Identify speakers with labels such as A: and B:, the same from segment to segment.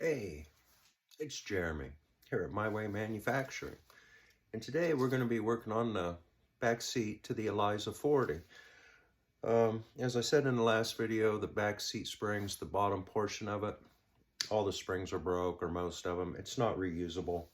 A: Hey, it's Jeremy here at My Way Manufacturing, and today we're going to be working on the back seat to the Eliza 40. As I said in the last video, the back seat springs, the bottom portion of it, all the springs are broke, or most of them. It's not reusable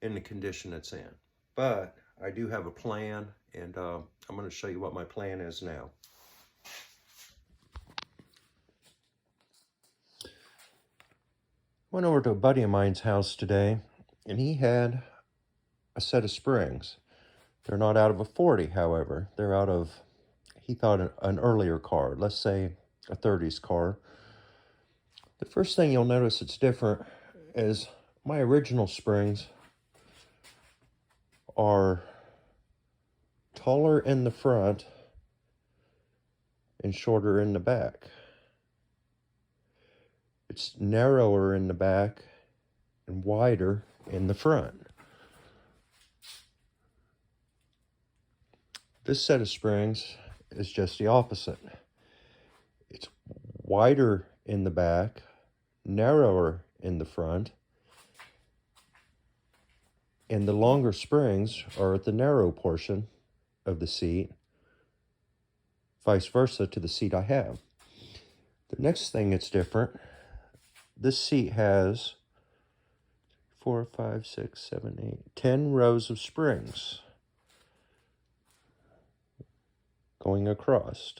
A: in the condition it's in. But I do have a plan, and I'm going to show you what my plan is now. Went over to a buddy of mine's house today, and he had a set of springs. They're not out of a 40, however. They're out of, he thought, an earlier car, let's say a 30s car. The first thing you'll notice that's different is my original springs are taller in the front and shorter in the back. It's narrower in the back and wider in the front. This set of springs is just the opposite. It's wider in the back, narrower in the front, and the longer springs are at the narrow portion of the seat, vice versa to the seat I have. The next thing that's different, this seat has 4, 5, 6, 7, 8, 10 rows of springs going across.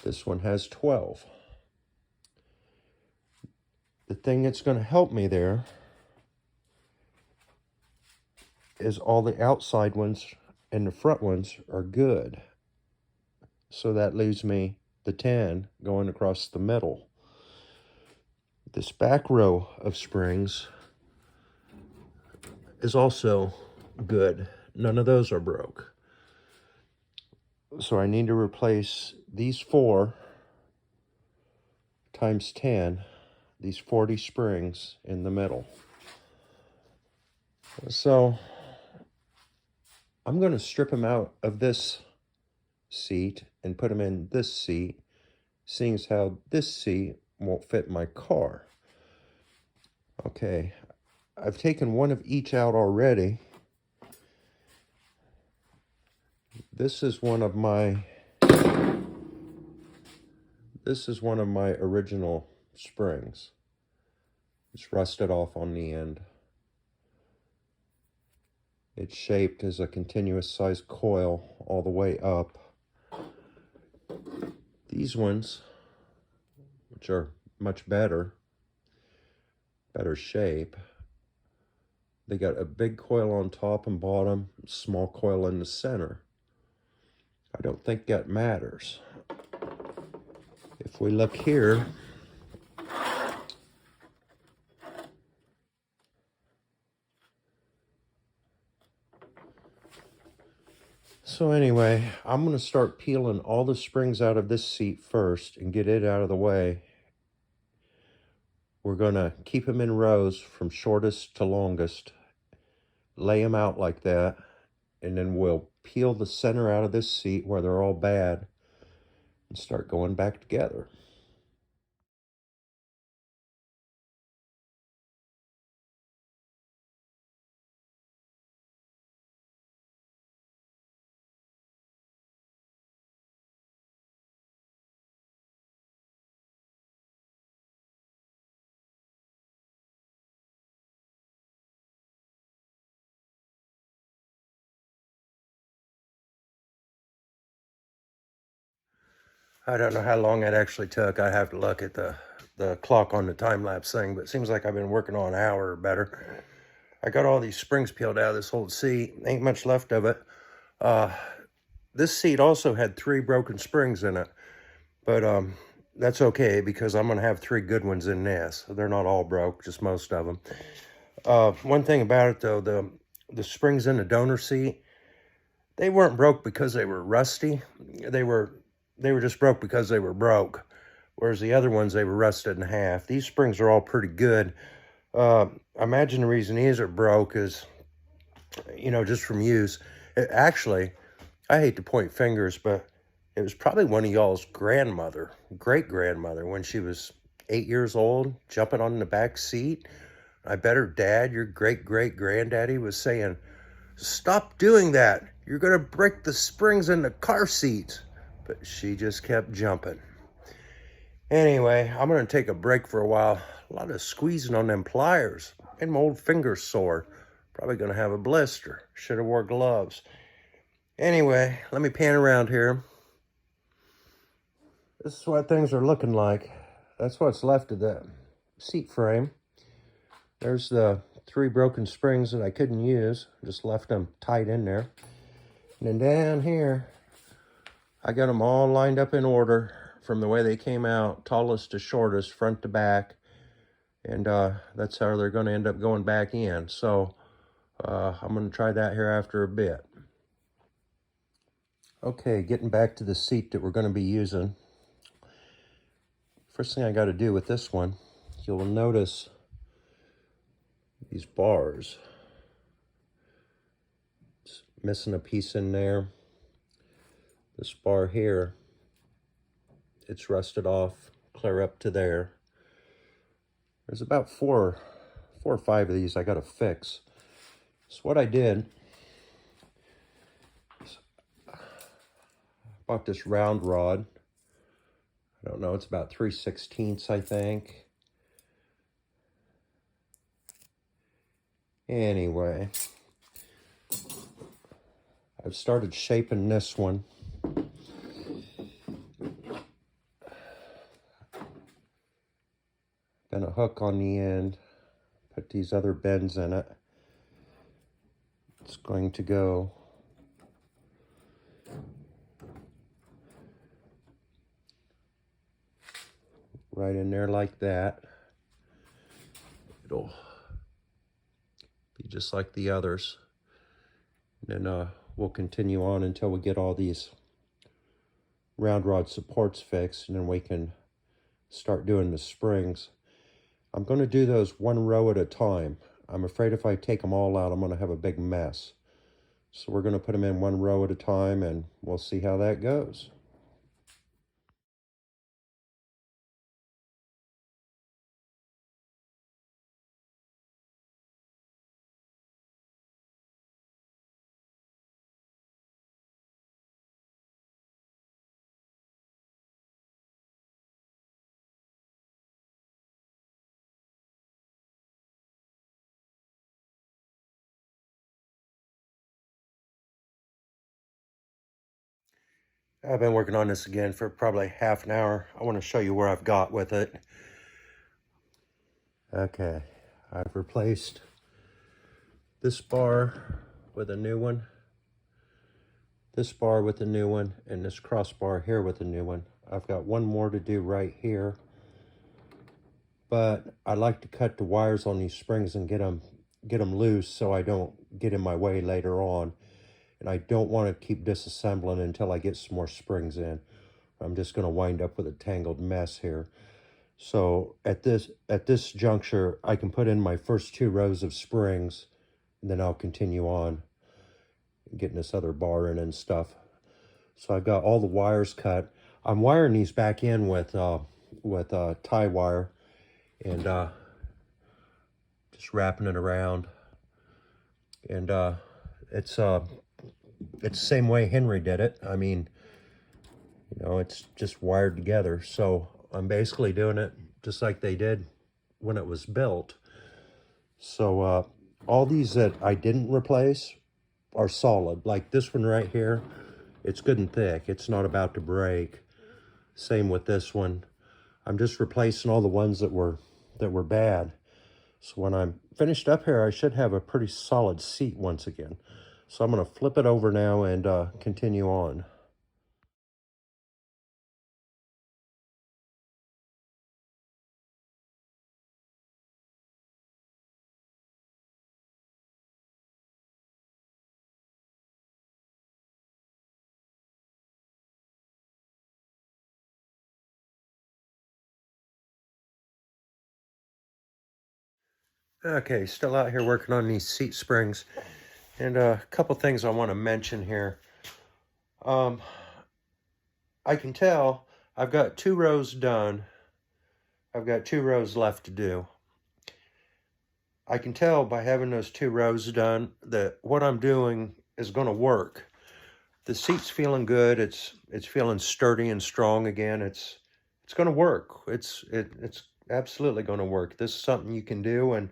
A: This one has 12. The thing that's going to help me there is all the outside ones and the front ones are good. So that leaves me the 10 going across the middle. This back row of springs is also good. None of those are broke. So I need to replace these 4 times 10, these 40 springs in the middle. So I'm going to strip them out of this seat and put them in this seat, seeing as how this seat won't fit my car. Okay, I've taken one of each out already. This is one of my original springs. It's rusted off on the end. It's shaped as a continuous size coil all the way up. These ones, which are much better shape, they got a big coil on top and bottom, small coil in the center. I don't think that matters. If we look here, so anyway, I'm going to start peeling all the springs out of this seat first and get it out of the way. We're going to keep them in rows from shortest to longest, lay them out like that, and then we'll peel the center out of this seat where they're all bad and start going back together. I don't know how long it actually took. I have to look at the clock on the time-lapse thing, but it seems like I've been working on an hour or better. I got all these springs peeled out of this old seat. Ain't much left of it. This seat also had 3 broken springs in it, but that's okay because I'm going to have 3 good ones in this. They're not all broke, just most of them. One thing about it, though, the springs in the donor seat, they weren't broke because they were rusty. They were just broke because they were broke, whereas the other ones, they were rusted in half. These springs are all pretty good. I imagine the reason these are broke is, just from use. Actually, I hate to point fingers, but it was probably one of y'all's great-grandmother, when she was 8 years old, jumping on the back seat. I bet her dad, your great-great-granddaddy, was saying, "Stop doing that. You're going to break the springs in the car seats." But she just kept jumping. Anyway, I'm going to take a break for a while. A lot of squeezing on them pliers. And my old finger's sore. Probably going to have a blister. Should have wore gloves. Anyway, let me pan around here. This is what things are looking like. That's what's left of the seat frame. There's the 3 broken springs that I couldn't use. Just left them tight in there. And then down here, I got them all lined up in order from the way they came out, tallest to shortest, front to back. And that's how they're going to end up going back in. So I'm going to try that here after a bit. Okay, getting back to the seat that we're going to be using. First thing I got to do with this one, you'll notice these bars. It's missing a piece in there. This bar here, it's rusted off clear up to there. There's about four or five of these I got to fix. So what I did, I bought this round rod. I don't know, it's about 3/16, I think. Anyway, I've started shaping this one. Got a hook on the end, put these other bends in it. It's going to go right in there like that. It'll be just like the others. And then we'll continue on until we get all these round rod supports fixed, and then we can start doing the springs. I'm going to do those one row at a time. I'm afraid if I take them all out, I'm going to have a big mess. So we're going to put them in one row at a time, and we'll see how that goes. I've been working on this again for probably half an hour. I want to show you where I've got with it. Okay, I've replaced this bar with a new one, this bar with a new one, and this crossbar here with a new one. I've got one more to do right here, but I like to cut the wires on these springs and get them loose so I don't get in my way later on. And I don't want to keep disassembling until I get some more springs in. I'm just going to wind up with a tangled mess here. So at this juncture, I can put in my first 2 rows of springs, and then I'll continue on getting this other bar in and stuff. So I've got all the wires cut. I'm wiring these back in with tie wire, and just wrapping it around. And it's the same way Henry did it. I mean, you know, it's just wired together. So I'm basically doing it just like they did when it was built. So all these that I didn't replace are solid. Like this one right here, it's good and thick. It's not about to break. Same with this one. I'm just replacing all the ones that were bad. So when I'm finished up here, I should have a pretty solid seat once again. So I'm going to flip it over now and continue on. Okay, still out here working on these seat springs. And a couple things I want to mention here. I can tell I've got 2 rows done I've got 2 rows left to do. I can tell by having those 2 rows done that what I'm doing is going to work. The seat's feeling good. It's feeling sturdy and strong again. It's going to work. It's absolutely going to work. This is something you can do, and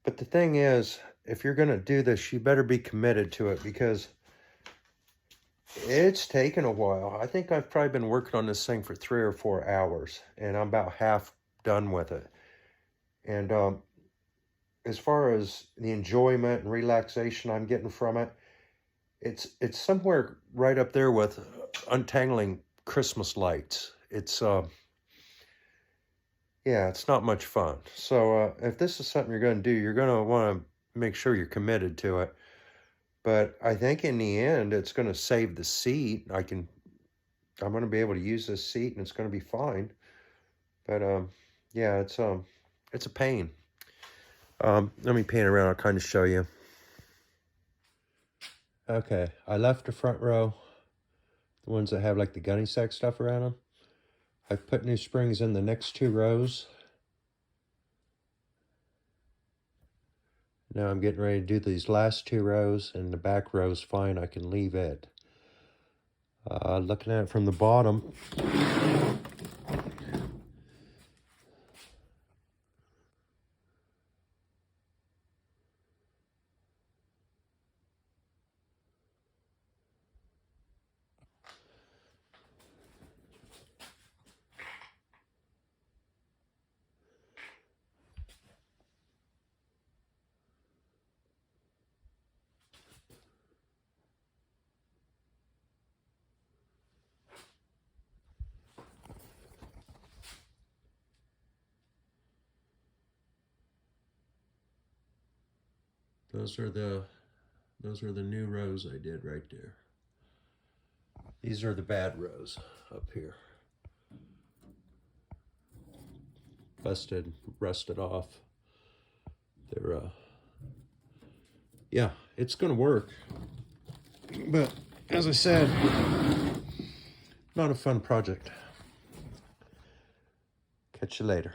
A: but the thing is, if you're going to do this, you better be committed to it, because it's taken a while. I think I've probably been working on this thing for 3 or 4 hours, and I'm about half done with it. And as far as the enjoyment and relaxation I'm getting from it, it's somewhere right up there with untangling Christmas lights. It's yeah, it's not much fun. So if this is something you're going to do, you're going to want to make sure you're committed to it. But I think in the end, it's going to save the seat. I'm going to be able to use this seat, and it's going to be fine. But yeah, it's a pain. Let me pan around. I'll kind of show you. Okay, I left the front row, the ones that have like the gunny sack stuff around them. I've put new springs in the next 2 rows. Now I'm getting ready to do these last 2 rows, and the back row's fine. I can leave it. Looking at it from the bottom, those are the new rows I did right there. These are the bad rows up here. Busted, rusted off. They're yeah, it's gonna work. But as I said, not a fun project. Catch you later.